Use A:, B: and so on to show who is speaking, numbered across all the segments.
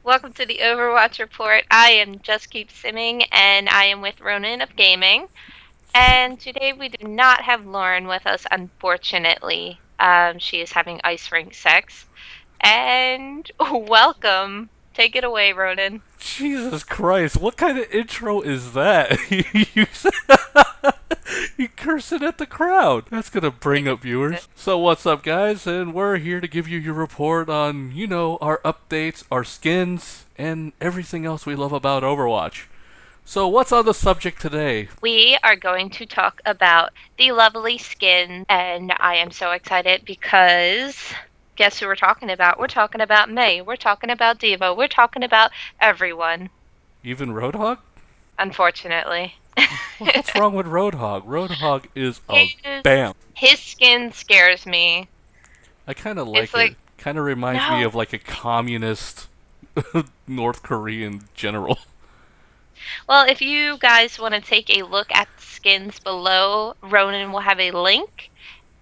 A: Welcome to the Overwatch Report. I am JustKeepSimming, and I am with Ronin-Of-Gaming. And today we do not have Lauren with us, unfortunately. She is having ice rink sex. And welcome. Take it away, Ronin.
B: Jesus Christ, what kind of intro is that? you, you cursing at the crowd. That's gonna bring up viewers. So what's up, guys? And we're here to give you your report on, our updates, our skins, and everything else we love about Overwatch. So what's on the subject today?
A: We are going to talk about the lovely skin, and I am so excited because guess who we're talking about? We're talking about May. We're talking about Devo. We're talking about everyone,
B: Even Roadhog?
A: unfortunately.
B: What's wrong with Roadhog? Roadhog is a
A: His,
B: bam.
A: his skin scares me.
B: I kind of
A: It's
B: like it.
A: like,
B: Kind of reminds me
A: no.
B: of like a communist North Korean general.
A: Well, if you guys want to take a look at the skins below, Ronan will have a link,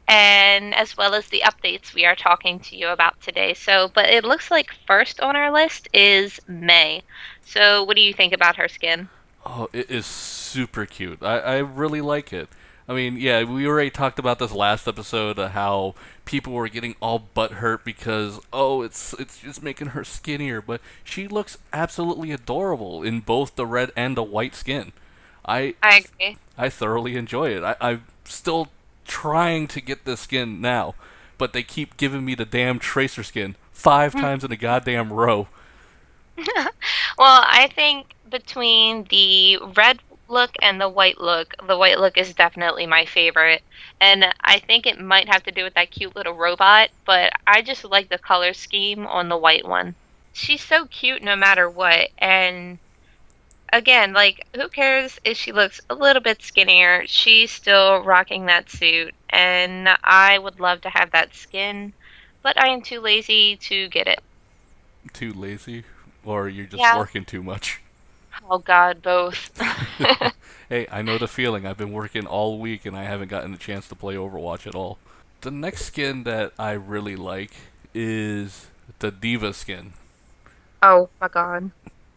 A: and as well as the updates we are talking to you about today. So, but it looks like first on our list is May. So, what do you think about her skin?
B: Oh, it is super cute. I really like it. I mean, yeah, we already talked about this last episode, how people were getting all butthurt because, oh, it's just making her skinnier, but she looks absolutely adorable in both the red and the white skin. I
A: I agree.
B: I thoroughly enjoy it. I'm still trying to get this skin now, but they keep giving me the damn tracer skin 5 times in a goddamn row.
A: Well, I think between the red look and the white look is definitely my favorite. And I think it might have to do with that cute little robot, but I just like the color scheme on the white one. She's so cute no matter what. And again, like, who cares if she looks a little bit skinnier? She's still rocking that suit, and I would love to have that skin, but I am too lazy to get it.
B: Too lazy, or you're just
A: Yeah.
B: working too much.
A: Oh God, both.
B: Hey, I know the feeling. I've been working all week and I haven't gotten a chance to play Overwatch at all. The next skin that I really like is the Diva skin.
A: Oh my God.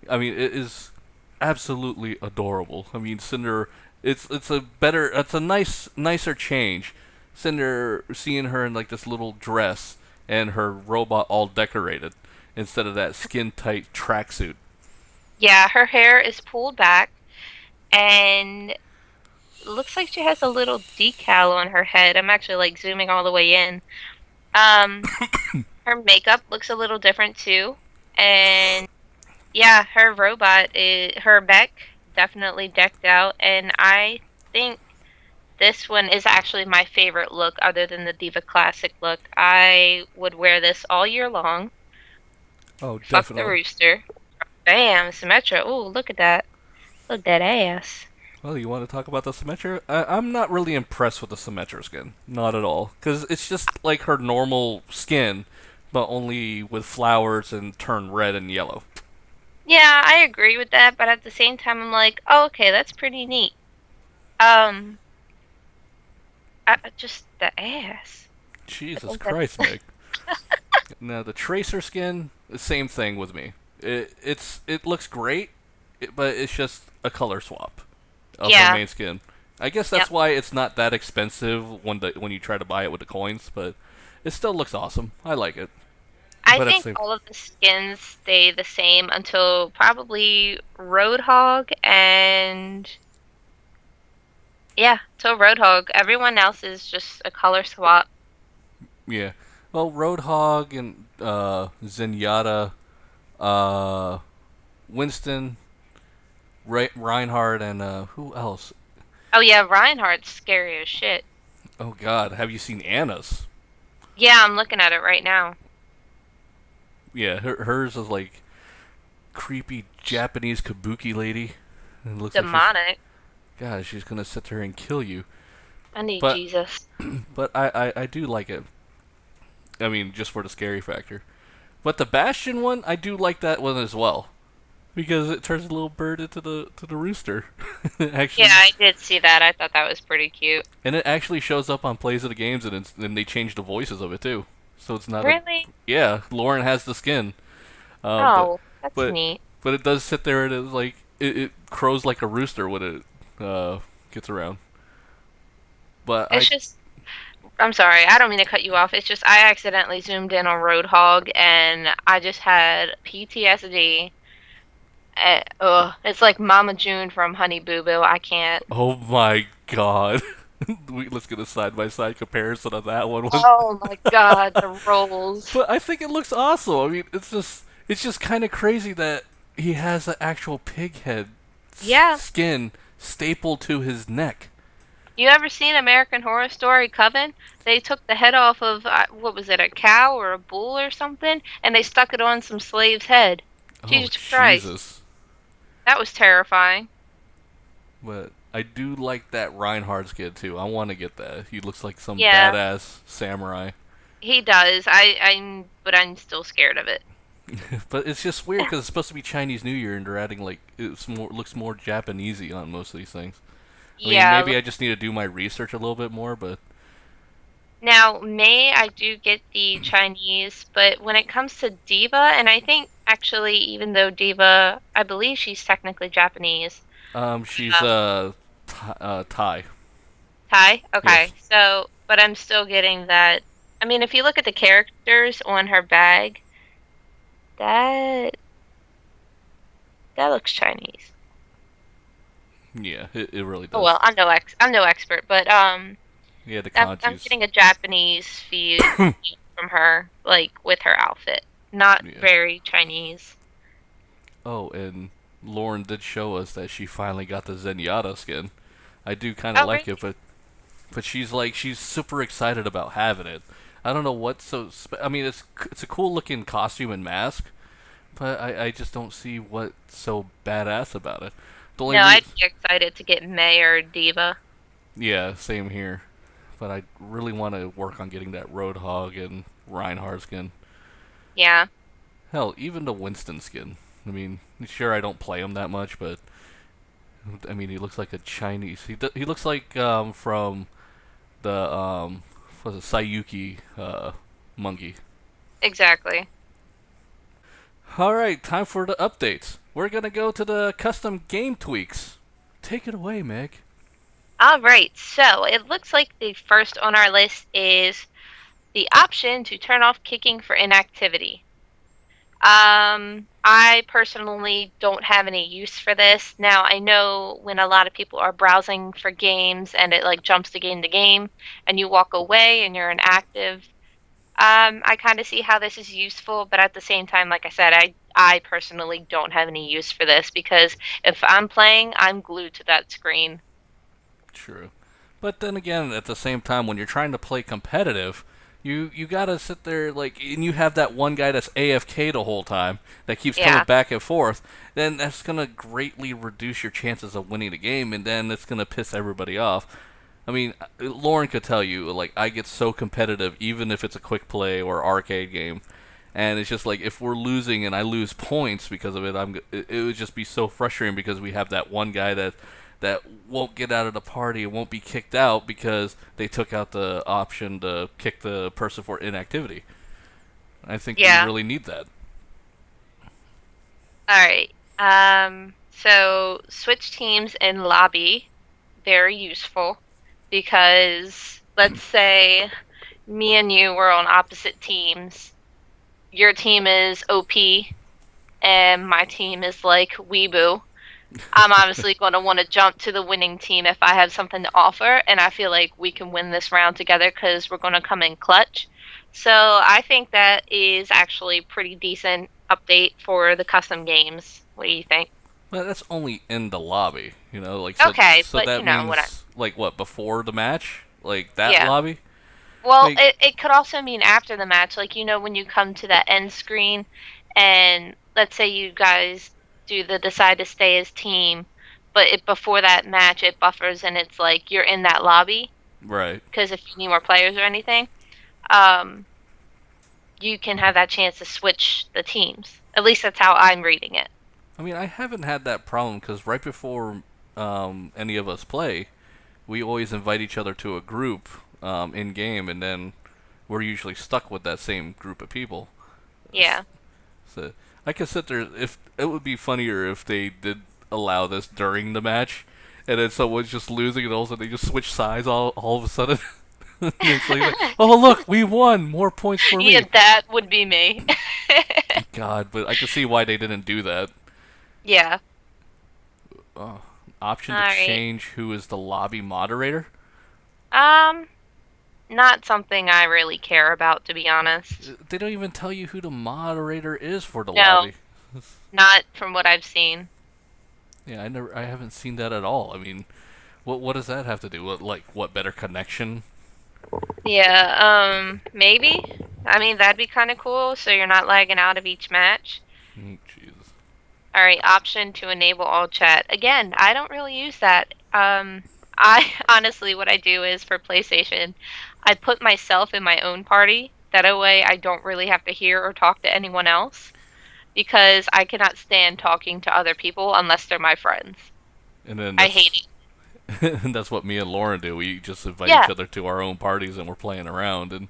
B: I mean, it is absolutely adorable. I mean, Cinder, it's a nicer change. Cinder, seeing her in like this little dress and her robot all decorated instead of that skin tight tracksuit.
A: Yeah, her hair is pulled back, and looks like she has a little decal on her head. I'm actually like zooming all the way in. Um, her makeup looks a little different too, and yeah, her robot is her mech definitely decked out, and I think this one is actually my favorite look other than the Diva Classic look. I would wear this all year long.
B: Oh,
A: Fuck the
B: definitely.
A: rooster. Bam, Symmetra. Ooh, look at that. Look at that ass.
B: Well, you want to talk about the Symmetra? I'm not really impressed with the Symmetra skin. Not at all. Because it's just like her normal skin, but only with flowers and turn red and yellow.
A: Yeah, I agree with that, but at the same time, I'm like, oh, okay, that's pretty neat. Um, just the ass. I
B: Jesus
A: think that's
B: Christ, Meg. Now, the Tracer skin, the same thing with me. It looks great, but it's just a color swap of her
A: yeah,
B: main skin. I guess
A: yep.
B: that's why it's not that expensive when you try to buy it with the coins, but it still looks awesome. I like it.
A: I
B: But
A: think
B: it's
A: all of the skins stay the same until probably Roadhog and yeah, till Roadhog. Everyone else is just a color swap.
B: yeah. Well, Roadhog and Zenyatta, uh, Winston, Reinhardt, and who else?
A: Oh yeah, Reinhardt's scary as shit.
B: Oh God, have you seen Anna's?
A: Yeah, I'm looking at it right now.
B: Yeah, hers is like creepy Japanese kabuki lady. It looks like
A: Demonic.
B: she's gonna sit there and kill you.
A: I need
B: But
A: Jesus.
B: but I do like it. I mean, just for the scary factor. But the Bastion one, I do like that one as well because it turns a little bird into the rooster.
A: Yeah,
B: Actually,
A: I did see that. I thought that was pretty cute.
B: and it actually shows up on plays of the games, and they change the voices of it too. So it's not a
A: Really?
B: yeah. Lauren has the skin, but
A: Oh. That's
B: but
A: neat.
B: but it does sit there and it's like it crows like a rooster when it gets around. But
A: It's just, I'm sorry, I don't mean to cut you off. It's just I accidentally zoomed in on Roadhog and I just had PTSD. Ugh, it's like Mama June from Honey Boo Boo. I can't.
B: oh my god. Let's get a side by side comparison of that one.
A: Oh my God, the rolls.
B: But I think it looks awesome. I mean, it's just kind of crazy that he has an actual pig head
A: Yeah.
B: skin stapled to his neck.
A: You ever seen American Horror Story Coven? They took the head off of, what was it, a cow or a bull or something, and they stuck it on some slave's head.
B: Oh
A: Jesus Christ.
B: Jesus!
A: That was terrifying.
B: But I do like that Reinhardt skin too. I want to get that. He looks like some
A: Yeah,
B: badass samurai.
A: he does. But I'm still scared of it.
B: But it's just weird because it's supposed to be Chinese New Year and they're adding like looks more Japanesey on most of these things. I mean,
A: Yeah.
B: maybe I just need to do my research a little bit more, but
A: Now, May, I do get the Chinese, but when it comes to Diva, and I think actually, even though Diva, I believe she's technically Japanese.
B: she's
A: Um,
B: Thai.
A: Thai?
B: Yes.
A: Okay. So, but I'm still getting that. I mean, if you look at the characters on her bag, that that looks Chinese.
B: Yeah, it really
A: Oh
B: does.
A: well, I'm no expert, but
B: Yeah, the
A: I'm
B: kanjis.
A: getting a Japanese feel from her, like with her outfit. Not
B: Yeah.
A: very Chinese.
B: Oh, and Lauren did show us that she finally got the Zenyatta skin. I do kind of
A: Oh,
B: like
A: really?
B: it, but she's super excited about having it. I don't know what's I mean, it's a cool looking costume and mask, but I just don't see what's so badass about it. The only
A: No, I'd
B: reason,
A: be excited to get May or Diva.
B: yeah, same here. But I really want to work on getting that Roadhog and Reinhardt skin.
A: Yeah.
B: Hell, even the Winston skin. I mean, sure I don't play him that much, but I mean he looks like a Chinese. He looks like from the was it Sayuki monkey.
A: Exactly.
B: All right, time for the updates. We're gonna go to the custom game tweaks. Take it away, Meg.
A: All right. So it looks like the first on our list is the option to turn off kicking for inactivity. I personally don't have any use for this. Now, I know when a lot of people are browsing for games and it like jumps to game and you walk away and you're inactive, I kind of see how this is useful, but at the same time, like I said, I personally don't have any use for this because if I'm playing, I'm glued to that screen.
B: True. But then again, at the same time, when you're trying to play competitive, you gotta sit there like, and you have that one guy that's AFK the whole time that keeps coming
A: Yeah.
B: back and forth. Then that's gonna greatly reduce your chances of winning the game, and then it's gonna piss everybody off. I mean, Lauren could tell you, like, I get so competitive, even if it's a quick play or arcade game, and it's just like if we're losing and I lose points because of it, it would just be so frustrating because we have that one guy that won't get out of the party and won't be kicked out because they took out the option to kick the person for inactivity. I think we
A: Yeah.
B: really need that.
A: All right. So switch teams in lobby, very useful because let's say me and you were on opposite teams. Your team is OP and my team is like Weeboo. I'm obviously going to want to jump to the winning team if I have something to offer, and I feel like we can win this round together because we're going to come in clutch. So I think that is actually pretty decent update for the custom games. What do you think?
B: Well, that's only in the lobby, like so.
A: Okay,
B: So
A: but
B: that
A: you know what I
B: means like what before the match, like that
A: yeah.
B: lobby.
A: Well,
B: Like
A: it could also mean after the match, like when you come to that end screen, and let's say you guys do the decide to stay as team, but before that match it buffers and it's like you're in that lobby
B: right.
A: because if you need more players or anything, um, you can have that chance to switch the teams. At least that's how I'm reading it.
B: I mean, I haven't had that problem because right before any of us play, we always invite each other to a group in game, and then we're usually stuck with that same group of people.
A: Yeah.
B: So I could sit there. If it would be funnier if they did allow this during the match, and then someone's just losing, and all of a sudden they just switch sides all of a sudden. And it's like, oh look, we won. More points for
A: Yeah,
B: me.
A: that would be me.
B: God, but I can see why they didn't do that.
A: Yeah.
B: Oh, option to
A: Alright.
B: change who is the lobby moderator.
A: Um, Not something I really care about, to be honest.
B: They don't even tell you who the moderator is for the
A: No,
B: lobby.
A: not from what I've seen.
B: Yeah, I haven't seen that at all. I mean, what does that have to do? What better connection?
A: Yeah, maybe. I mean, that'd be kind of cool, so you're not lagging out of each match.
B: Jesus.
A: Alright, option to enable all chat. Again, I don't really use that. I honestly, what I do is for PlayStation, I put myself in my own party. That way I don't really have to hear or talk to anyone else because I cannot stand talking to other people unless they're my friends.
B: And then
A: I hate
B: that's what me and Lauren do. We just
A: it.
B: invite
A: Yeah,
B: each other to our own parties and we're playing around. And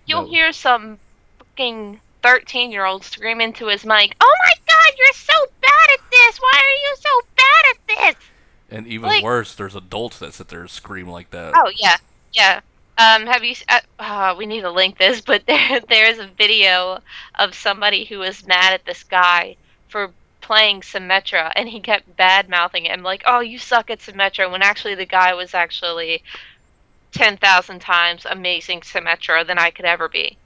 A: you'll
B: no,
A: hear some fucking 13-year-old scream into his mic, "Oh my god, you're so bad at this! Why are you so bad at this?"
B: and even
A: Like,
B: worse, there's adults that sit there and scream like that.
A: oh yeah, yeah. Have you? We need to link this, but there's a video of somebody who was mad at this guy for playing Symmetra, and he kept bad mouthing him, like, "Oh, you suck at Symmetra," when actually the guy was actually 10,000 times amazing Symmetra than I could ever be.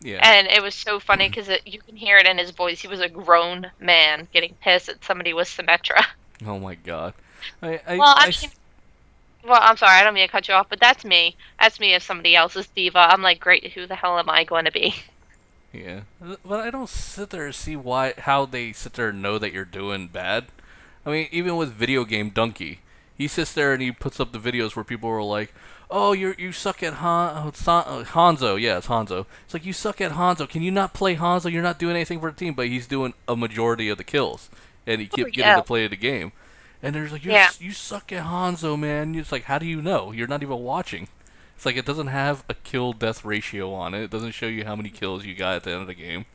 B: Yeah.
A: And it was so funny because you can hear it in his voice. He was a grown man getting pissed that somebody was Symmetra.
B: Oh my god.
A: Well, I mean, well, I'm sorry, I don't mean to cut you off, but that's me. That's me if somebody else is diva. I'm like, great, who the hell am I going to be?
B: Yeah, but I don't sit there and see how they sit there and know that you're doing bad. I mean, even with video game Donkey, he sits there and he puts up the videos where people are like, "Oh, you suck at Hanzo." Yeah, it's Hanzo. It's like, you suck at Hanzo. Can you not play Hanzo? You're not doing anything for the team, but he's doing a majority of the kills, and he
A: Oh,
B: kept getting
A: yeah.
B: to play the game. And there's like,
A: Yeah.
B: you suck at Hanzo, man. It's like, how do you know? You're not even watching. It's like, it doesn't have a kill death ratio on it. It doesn't show you how many kills you got at the end of the game.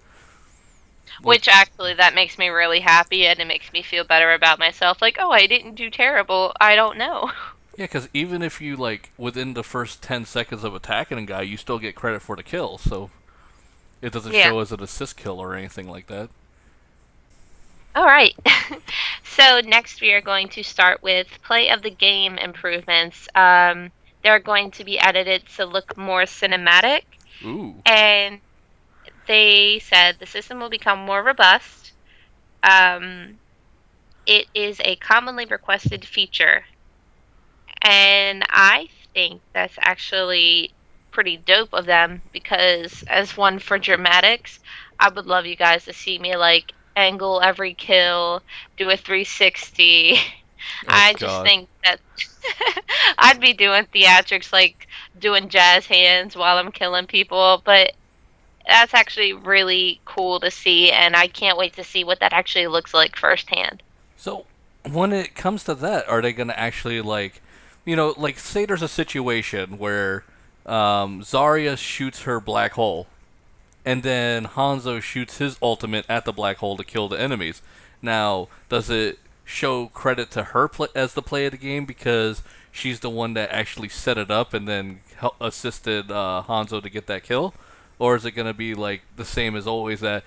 B: Like,
A: Which actually, that makes me really happy and it makes me feel better about myself. Like, oh, I didn't do terrible. I don't know.
B: yeah, because even if you, like, within the first 10 seconds of attacking a guy, you still get credit for the kill, so it doesn't
A: Yeah.
B: show as an assist kill or anything like that.
A: All right. So next we are going to start with play of the game improvements. They're going to be edited to look more cinematic,
B: Ooh.
A: and they said the system will become more robust. Um, it is a commonly requested feature, and I think that's actually pretty dope of them because as one for dramatics, I would love you guys to see me like angle every kill, do a 360.
B: Oh,
A: I just
B: God.
A: think that I'd be doing theatrics like doing jazz hands while I'm killing people, but that's actually really cool to see and I can't wait to see what that actually looks like firsthand.
B: So, when it comes to that, are they going to actually, like, like, say there's a situation where Zarya shoots her black hole, and then Hanzo shoots his ultimate at the black hole to kill the enemies. Now, does it show credit to her as the play of the game because she's the one that actually set it up and then assisted Hanzo to get that kill? Or is it going to be like the same as always that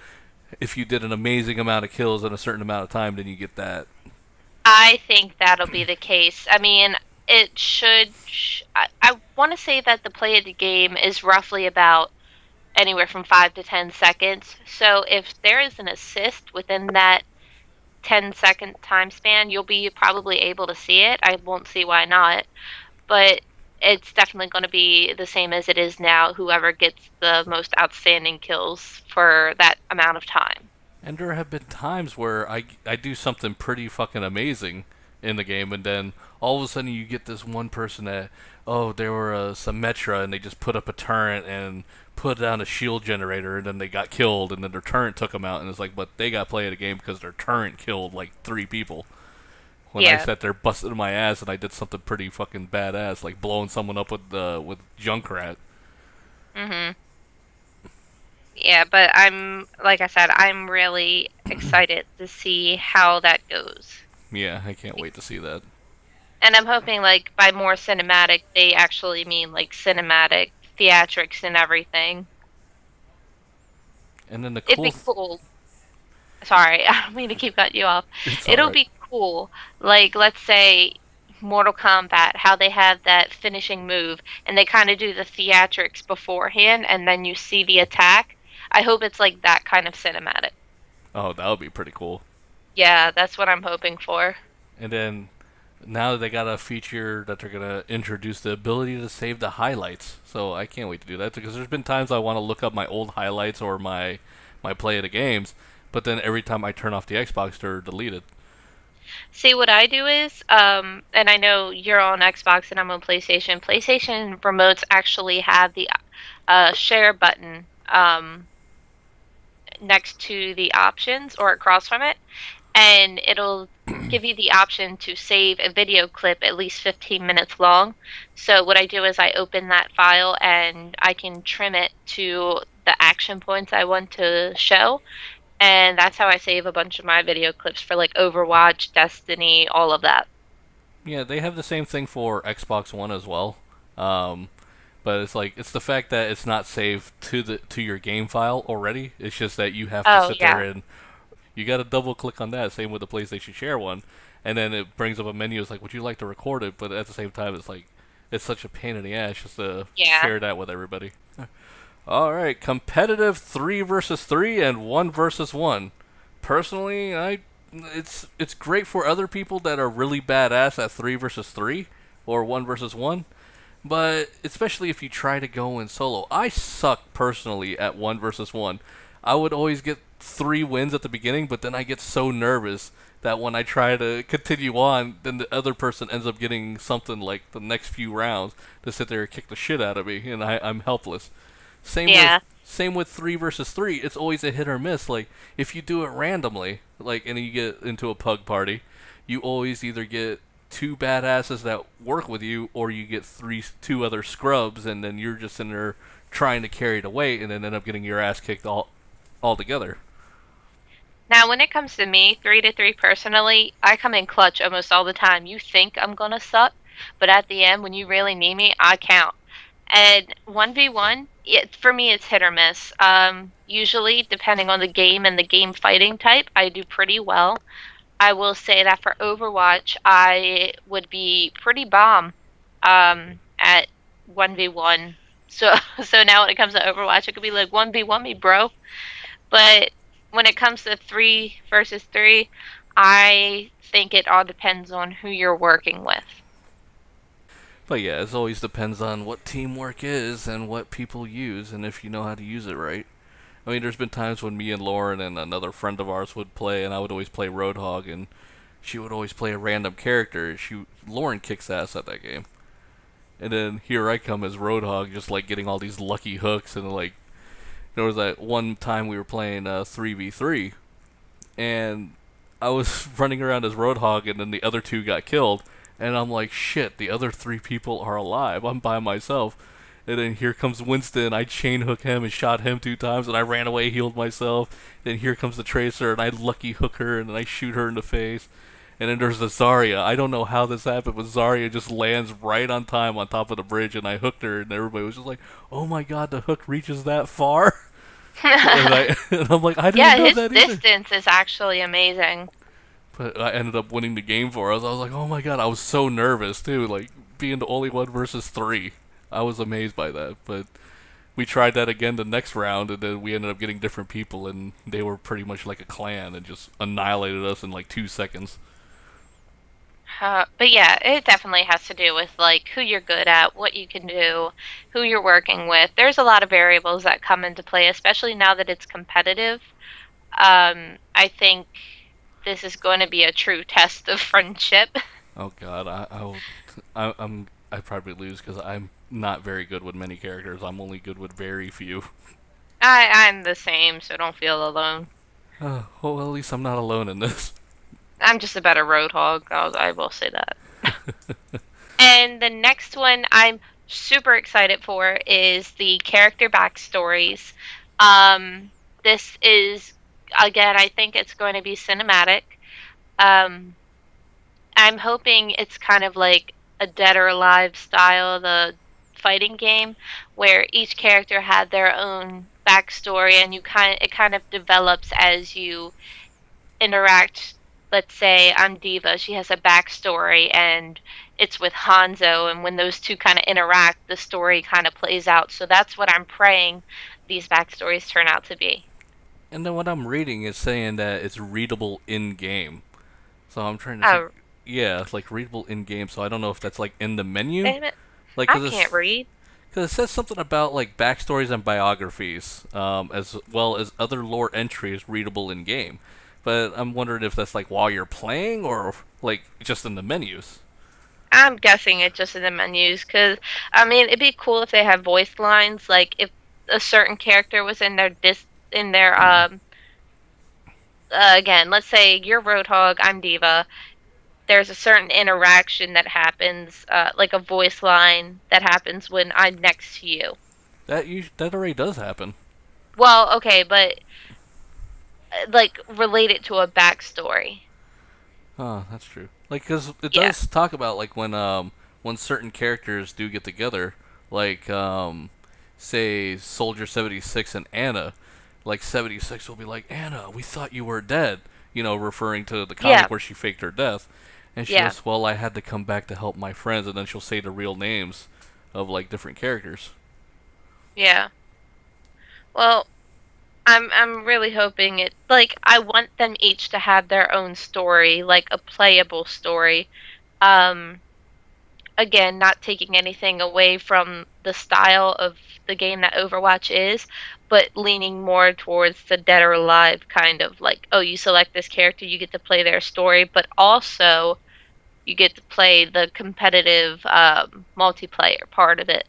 B: if you did an amazing amount of kills in a certain amount of time, then you get that?
A: I think that'll be the case. I mean, it should. I want to say that the play of the game is roughly about anywhere from 5 to 10 seconds. So if there is an assist within that 10-second time span, you'll be probably able to see it. I won't see why not. But it's definitely going to be the same as it is now. Whoever gets the most outstanding kills for that amount of time.
B: And there have been times where I do something pretty fucking amazing in the game, and then all of a sudden you get this one person that, oh, they were a Symmetra, and they just put up a turret and put down a shield generator, and then they got killed, and then their turret took them out, and it's like, but they got play of the game because their turret killed like 3 people. When I
A: Yeah.
B: sat there busted my ass and I did something pretty fucking badass, like blowing someone up with Junkrat.
A: Mhm. Yeah, but like I said, I'm really excited to see how that goes.
B: Yeah, I can't wait to see that.
A: And I'm hoping, like, by more cinematic, they actually mean, like, cinematic theatrics and everything.
B: And then the
A: It'd
B: cool,
A: be cool. Sorry, I don't mean to keep cutting you off.
B: it's all
A: It'll
B: right.
A: be cool. Like, let's say Mortal Kombat, how they have that finishing move and they kind of do the theatrics beforehand and then you see the attack. I hope it's like that kind of cinematic.
B: Oh, that would be pretty cool.
A: Yeah, that's what I'm hoping for.
B: And then now they got a feature that they're gonna introduce the ability to save the highlights. So I can't wait to do that because there's been times I want to look up my old highlights or my play of the games, but then every time I turn off the Xbox, they're deleted.
A: See, what I do is, and I know you're on Xbox and I'm on PlayStation. PlayStation remotes actually have the share button next to the options or across from it, and it'll give you the option to save a video clip at least 15 minutes long. So what I do is I open that file and I can trim it to the action points I want to show. And that's how I save a bunch of my video clips for like Overwatch, Destiny, all of that.
B: Yeah, they have the same thing for Xbox One as well. Um, but it's like it's the fact that it's not saved to your game file already. It's just that you have to
A: Oh,
B: sit there
A: yeah.
B: and you got to double click on that. Same with the PlayStation Share one, and then it brings up a menu. It's like, would you like to record it? But at the same time, it's like it's such a pain in the ass just to
A: Yeah.
B: share that with everybody. All right, competitive 3 versus 3 and 1 versus 1. Personally, I it's great for other people that are really badass at 3 versus 3 or 1 versus 1. But especially if you try to go in solo, I suck personally at 1 versus 1. I would always get 3 wins at the beginning, but then I get so nervous that when I try to continue on, then the other person ends up getting something like the next few rounds to sit there and kick the shit out of me, and I'm helpless.
A: Yeah.
B: Same with 3 versus 3. It's always a hit or miss. Like if you do it randomly, like and you get into a pug party, you always either get two badasses that work with you, or you get two other scrubs, and then you're just in there trying to carry the weight, and then end up getting your ass kicked all together.
A: Now, when it comes to me, 3 to 3 personally, I come in clutch almost all the time. You think I'm gonna suck, but at the end, when you really need me, I count. And 1v1, for me, it's hit or miss. Usually, depending on the game and the game fighting type, I do pretty well. I will say that for Overwatch, I would be pretty bomb at 1v1. So, so now when it comes to Overwatch, it could be like 1v1 me, bro. But when it comes to 3 versus 3, I think it all depends on who you're working with.
B: But yeah, it always depends on what teamwork is and what people use, and if you know how to use it right. I mean, there's been times when me and Lauren and another friend of ours would play, and I would always play Roadhog, and she would always play a random character. Lauren kicks ass at that game, and then here I come as Roadhog, just like getting all these lucky hooks, and like there was that one time we were playing 3v3, and I was running around as Roadhog, and then the other two got killed, and I'm like, shit, the other 3 people are alive. I'm by myself. And then here comes Winston. I chain hook him and shot him 2 times, and I ran away, healed myself. Then here comes the Tracer, and I lucky hook her, and then I shoot her in the face. And then there's the Zarya. I don't know how this happened, but Zarya just lands right on time on top of the bridge, and I hooked her, and everybody was just like, "Oh my god, the hook reaches that far!" And I'm like, I
A: Yeah,
B: didn't know
A: his
B: that either.
A: distance is actually amazing.
B: But I ended up winning the game for us. I was like, oh my god, I was so nervous too, like being the only 1 versus 3. I was amazed by that. But we tried that again the next round, and then we ended up getting different people, and they were pretty much like a clan and just annihilated us in like 2 seconds.
A: But yeah, it definitely has to do with like who you're good at, what you can do, who you're working with. There's a lot of variables that come into play, especially now that it's competitive. I think this is going to be a true test of friendship.
B: Oh god, I'd probably lose because I'm not very good with many characters. I'm only good with very few.
A: I'm the same, so don't feel alone.
B: Well, at least I'm not alone in this.
A: I'm just a better roadhog. I will say that. And the next one I'm super excited for is the character backstories. This is, again, I think it's going to be cinematic. Um, I'm hoping it's kind of like a Dead or Alive style, the fighting game, where each character had their own backstory, and it kind of develops as you interact. Let's say I'm Diva, she has a backstory, and it's with Hanzo, and when those two kind of interact, the story kind of plays out. So that's what I'm praying these backstories turn out to be.
B: And then what I'm reading is saying that it's readable in game. So I'm trying to think.
A: Oh,
B: Yeah, it's like readable in game. So I don't know if that's like in the menu,
A: damn it.
B: like
A: I can't read.
B: because it says something about like backstories and biographies, as well as other lore entries readable in game. But I'm wondering if that's like while you're playing or like just in the menus.
A: I'm guessing it's just in the menus, because, I mean, it'd be cool if they have voice lines, like if a certain character was in their, again, let's say you're Roadhog, I'm Diva. There's a certain interaction that happens, like a voice line that happens when I'm next to you.
B: That already does happen.
A: Well, okay, but like relate it to a backstory.
B: Oh, that's true. Like, cause it
A: Yeah.
B: does talk about like when certain characters do get together, like say Soldier 76 and Anna, like 76 will be like, Anna, we thought you were dead, referring to the
A: Yeah.
B: comic where she faked her death, and she
A: Yeah.
B: goes, well, I had to come back to help my friends, and then she'll say the real names of like different characters.
A: Yeah. Well, I'm really hoping it, like, I want them each to have their own story, like a playable story. Um Again, not taking anything away from the style of the game that Overwatch is, but leaning more towards the Dead or Alive kind of, like, oh, you select this character, you get to play their story, but also you get to play the competitive multiplayer part of it.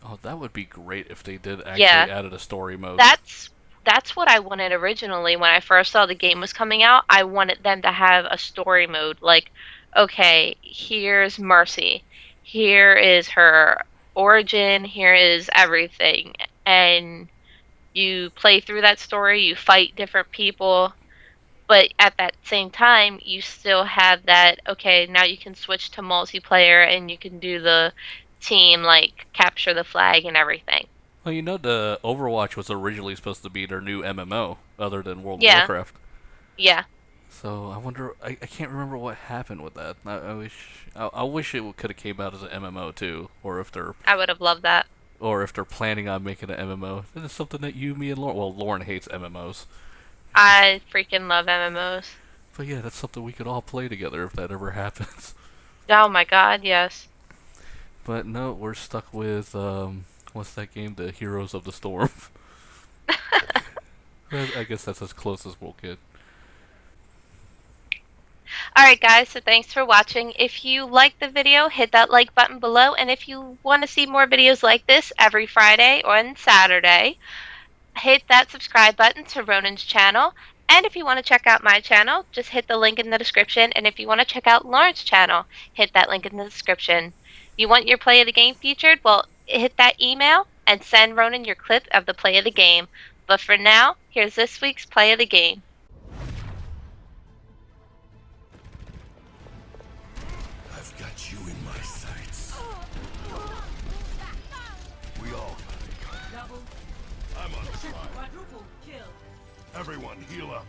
B: Oh, that would be great if they did
A: Yeah,
B: actually added a story mode.
A: that's that's what I wanted originally when I first saw the game was coming out. I wanted them to have a story mode, like, okay, here's Mercy. Here is her origin, here is everything. And you play through that story, you fight different people, but at that same time, you still have that, okay, now you can switch to multiplayer and you can do the team, like, capture the flag and everything.
B: Well, the Overwatch was originally supposed to be their new MMO, other than World of
A: Yeah,
B: Warcraft.
A: yeah,
B: So I wonder. I can't remember what happened with that. I wish it could have came out as an MMO too,
A: I would have loved that.
B: or if they're planning on making an MMO. This is something that you, me, and Lauren. Well, Lauren hates MMOs.
A: I freaking love MMOs.
B: But yeah, that's something we could all play together if that ever happens.
A: Oh my god, yes.
B: But no, we're stuck with what's that game? The Heroes of the Storm. I guess that's as close as we'll get.
A: Alright guys, so thanks for watching. If you liked the video, hit that like button below, and if you want to see more videos like this every Friday or on Saturday, hit that subscribe button to Ronin's channel. And if you want to check out my channel, just hit the link in the description. And if you want to check out Lauren's channel, hit that link in the description. You want your play of the game featured? Well, hit that email and send Ronin your clip of the play of the game. But for now, here's this week's play of the game.
C: I've got you in my sights. We all got it. I'm on a trial. Everyone heal up.